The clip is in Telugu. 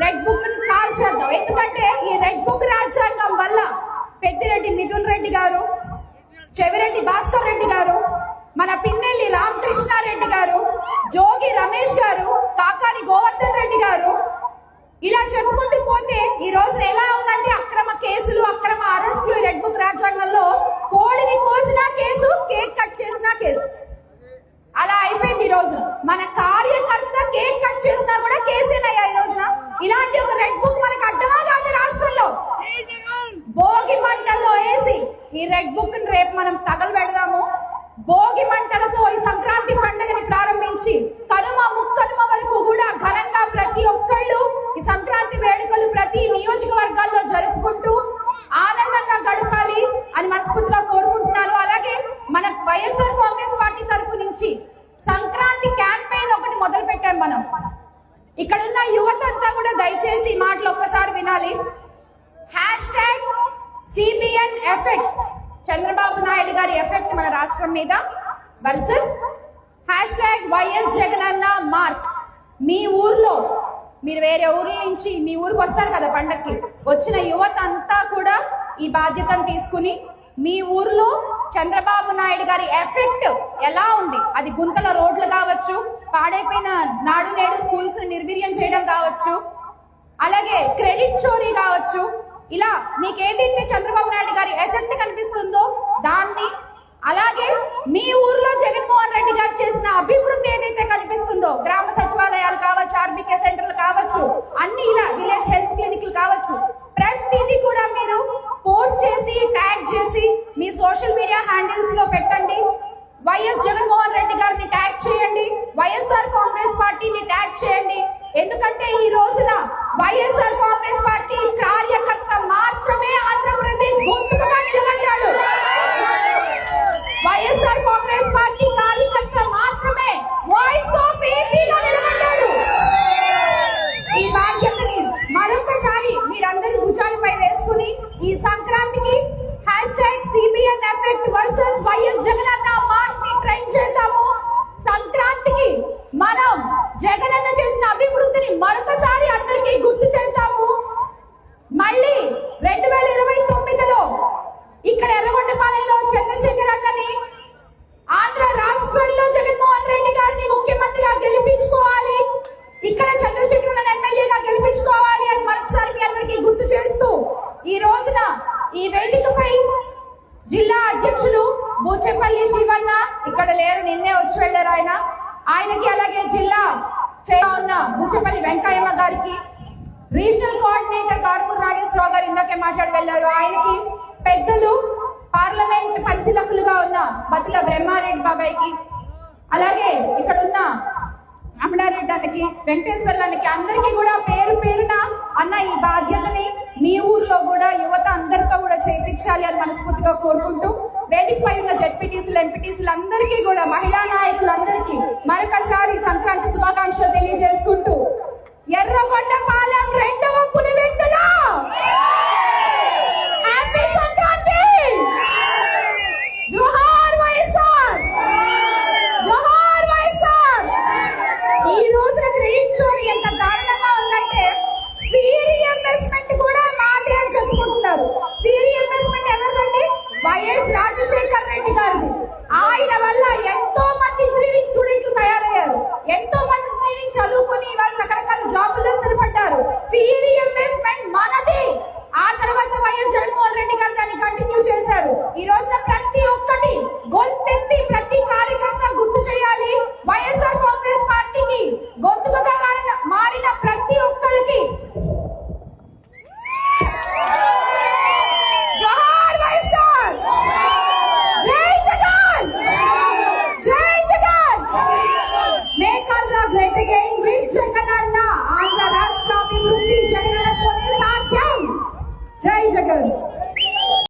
రెడ్ బుక్ కాల్ చేద్దాం. ఎందుకంటే ఈ రెడ్ బుక్ రాజ్యాంగం వల్ల పెద్దిరెడ్డి మిథున్ రెడ్డి గారు, చెవిరెడ్డి భాస్కర్ రెడ్డి గారు, మన పిన్నెల్లి రామకృష్ణారెడ్డి గారు, జోగి రమేష్ గారు, కాకాని గోవర్ధన్ రెడ్డి గారు, ఇలా చెప్పుకుంటూ పోతే ఈ రోజున ఎలా ఉందంటే అక్రమ కేసులు, అక్రమ అరెస్టులు. రెడ్ బుక్ రాజ్యాంగంలో కోడిని కోసిన కేసు, కేక్ కట్ చేసిన కేసు, అలా అయిపోయింది. ఈ రోజు మన కార్యకర్త కేక్ కట్ చేసినా కూడా కేసేనయ్యా. ఈ రోజున ఇలాంటి ఒక రెడ్ బుక్ మనకు అడ్డమా కాదు. రాష్ట్రంలో భోగి మంటల్లో వేసి ఈ రెడ్ బుక్ రేపు మనం తగలబెడదాము. భోగి మంటలతో ఈ సంక్రాంతి పండుగని ప్రారంభించి కనుమ ముక్కనుమ వరకు కూడా ఘనంగా ప్రతి ఒక్కళ్ళు ఈ సంక్రాంతి వేడుకలు ప్రతి నియోజకవర్గాల్లో జరుపుకుంటూ ఆనందంగా గడపాలి అని మనస్ఫూర్తిగా కోరుకుంటున్నాను. అలాగే మన వైఎస్ఆర్ కాంగ్రెస్ పార్టీ తరఫు నుంచి సంక్రాంతి క్యాంపెయిన్ ఒకటి మొదలు పెట్టాం మనం. ఇక్కడున్న యువత అంతా కూడా దయచేసి ఈ మాటలు ఒక్కసారి వినాలి. #CBN ఎఫెక్ట్, చంద్రబాబు నాయుడు గారి ఎఫెక్ట్ మన రాష్ట్రం మీద వర్సెస్ #YS జగనన్న మార్క్. మీ ఊర్లో మీరు వేరే ఊర్ల నుంచి మీ ఊరికి వస్తారు కదా పండక్కి, వచ్చిన యువత అంతా కూడా ఈ బాధ్యతను తీసుకుని మీ ఊర్లో చంద్రబాబు నాయుడు గారి ఎఫెక్ట్ ఎలా ఉంది, అది గుంతల రోడ్లు కావచ్చు, పాడైపోయిన నాడు నేడు స్కూల్స్ నిర్వీర్యం చేయడం కావచ్చు, అలాగే క్రెడిట్ చోరీ కావచ్చు, ఇలా మీకు ఏదైతే చంద్రబాబు నాయుడు గారి ఎఫెక్ట్ కనిపిస్తుందో దాన్ని, అలాగే మీ ఊర్లో జగన్మోహన్ రెడ్డి గారు చేసిన అభివృద్ధి ఏదైతే కనిపిస్తుందో, గ్రామ సచివాలయాలు కావచ్చు, RBK సెంటర్లు కావచ్చు, అన్ని ఇలా విలేజ్ హెల్త్ క్లినిక్లు కావచ్చు, ప్రతిదీ కూడా మీరు పోస్ట్ చేసి ట్యాగ్ చేసి మీ సోషల్ మీడియా హ్యాండిల్స్ లో పెట్టండి. వైఎస్ జగన్మోహన్ రెడ్డి గారిని ట్యాగ్ చేయండి, వైఎస్ఆర్ కాంగ్రెస్ పార్టీని ట్యాగ్ చేయండి. ఎందుకంటే ఈ రోజున వైఎస్ఆర్ కాంగ్రెస్ పార్టీ కార్యకర్త మాత్రమే ఆంధ్రప్రదేశ్ గొంతుకగా నిలబడ్డాడు. వైఎస్ఆర్ కాంగ్రెస్ పార్టీ కార్యకర్త మాత్రమే వాయిస్ ఆఫ్ ఏపీగా నిలబడ్డాడు. ఈ బాధ్యతని మరొకసారి మీరందరూ భుజాలపై వేసుకుని ఈ సంక్రాంతికి #CBN effect versus YS Jagananna mark ని ట్రైన్ చేద్దాము. సంక్రాంతికి మనం జగనన్న చేసిన అభివృద్ధిని మరొకసారి అందరికీ గుర్తు చేద్దాము. మళ్ళీ 2029లో ఇక్కడ ఎర్రగొండపాలెంలో చంద్రశేఖర్ అన్నని, ఆంధ్ర రాష్ట్రంలో జగన్మోహన్ రెడ్డి గారిని ముఖ్యమంత్రిగా గెలిపించుకోవాలి, ఇక్కడ చంద్రశేఖర్ అన్న ఎమ్మెల్యేగా గెలిపించుకోవాలి అని మరొకసారి మీ అందరికీ గుర్తు చేస్తూ ఈ రోజున ఈ వేదికపై జిల్లా అధ్యక్షులు బూచేపల్లి శివన్న ఇక్కడ లేరు, నిన్నే వచ్చి వెళ్ళారు ఆయనకి, అలాగే జిల్లా ఉన్న బూచేపల్లి వెంకయ్యమ్మ గారికి, రీజనల్ కోఆర్డినేటర్ కారుమూరి నాగేశ్వరరావు గారు ఇందాకే మాట్లాడి వెళ్ళారు, ఆయనకి, పెద్దలు పార్లమెంట్ పరిశీలకులుగా ఉన్న బతుల బ్రహ్మారెడ్డి బాబాయ్కి, అలాగే ఇక్కడ ఉన్న అమడారెడ్డి అన్నకి, వెంకటేశ్వర్లకి, అందరికీ కూడా పేరు పేరున అన్న ఈ బాధ్యతని మీ ఊర్లో కూడా యువత అందరితో కూడా చేయించాలి అని మనస్ఫూర్తిగా కోరుకుంటూ, వేదికపై ఉన్న జెడ్పీటీసీలు, ఎంపీటీసీలు అందరికీ కూడా, మహిళా నాయకులందరికీ మరొకసారి సంక్రాంతి శుభాకాంక్షలు తెలియజేసుకుంటూ ఎర్రగొండ